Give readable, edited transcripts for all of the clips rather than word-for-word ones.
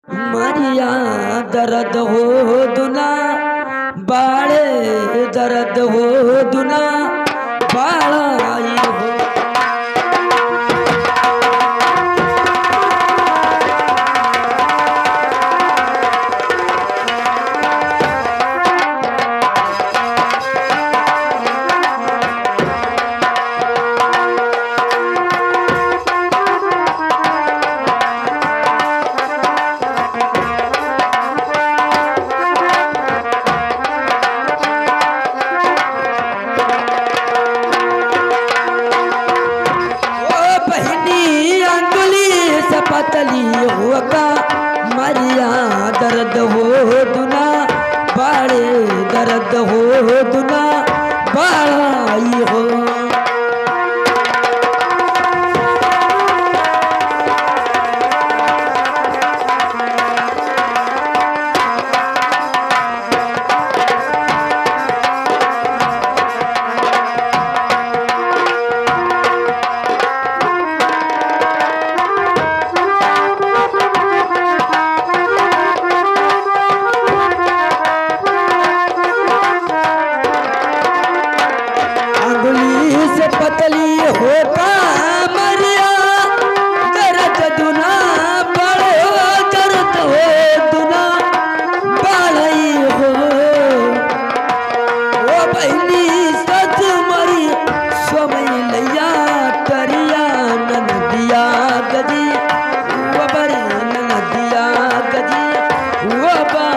मरिया दर्द हो दुना बाड़े दर्द हो दुना बाड़ाई हो। पतली होगा मरिया दर्द हो दुना बाड़े दर्द हो दुना बाड़ाई हो। पतली होगा मरिया दर्द दुना बड़ो दर्द हो दुना बाड़ाई हो। ओ बहनी सच मरी समय लैया करिया नदिया गजी वो बड़ी नदिया गजी वो बार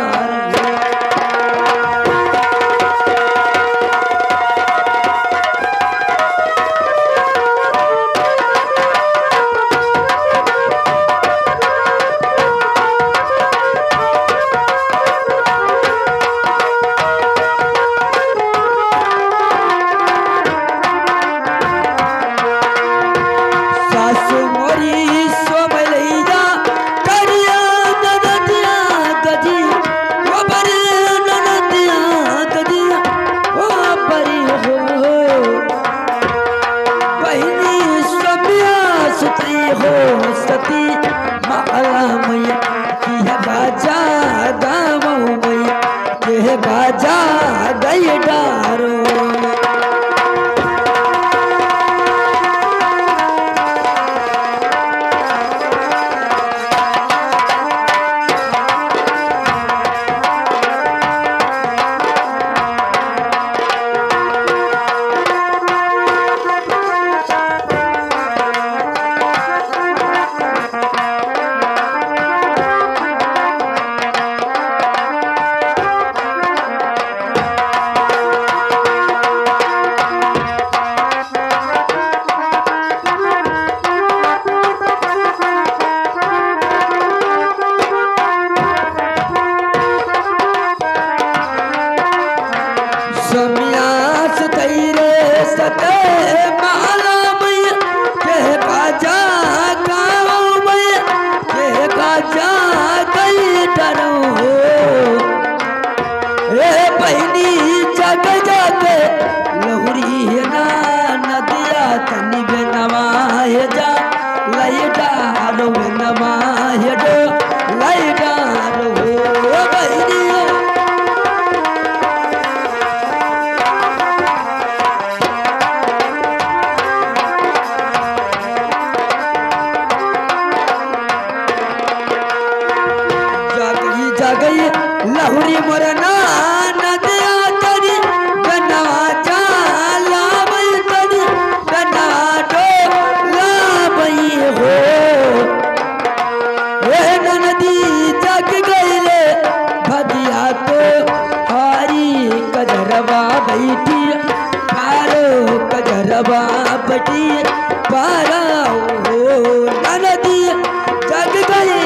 हो सती माला मैया की है बाजा गाँव मैया के बाजा गई डारो। जग जग लहुरी ना नदिया तनी बे नवाय जा लई डारो नवाय डो लई डारो बहनी जगई लहुरी मोरना नदिया तनी बनवा चाला बई तनी बनवा डो लाबई हो। हे नदी जग गईले भदिया तो हारी कजरवा बैठी पारो कजरवा बटी पारा हो नदी जग गई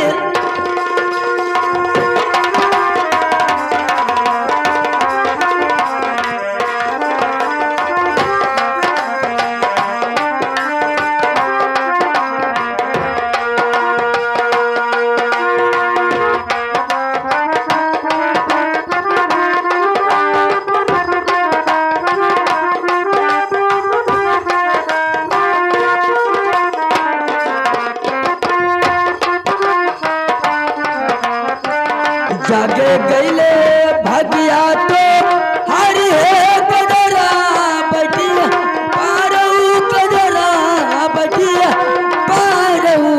जागे गईले भगिया तो हरि है कजरा बटिया पारऊ कजरा बटिया पारऊ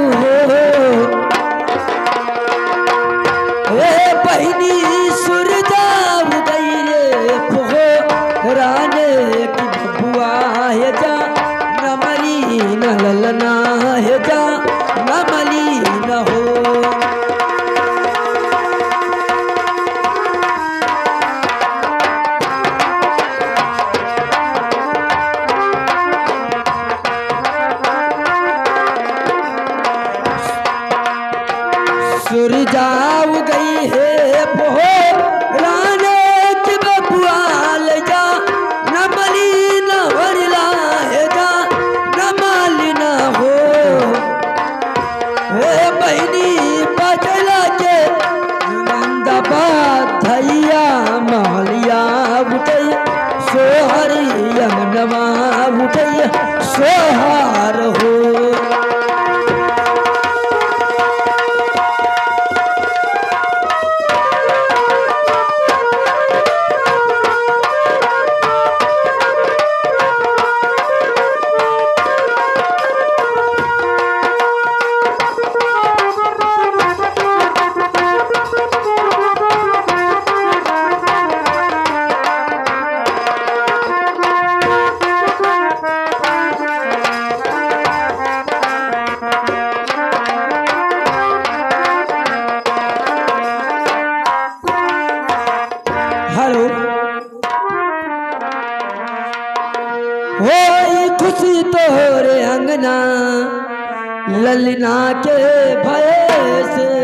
ए बहनी सुरजा गई रे पोहराने की बबुआ है जा नमली न ललना है जा नमली न हो सुरजाव गई है पोहराने की बबुआ ले जा नमली न वरला है जा नमली न हो हे बहनी बजला के नंदाबाद धैया महलिया उठे सोहरी यमनवा उठे सोहार हो होई खुशी तोरे अंगना ललना के भय से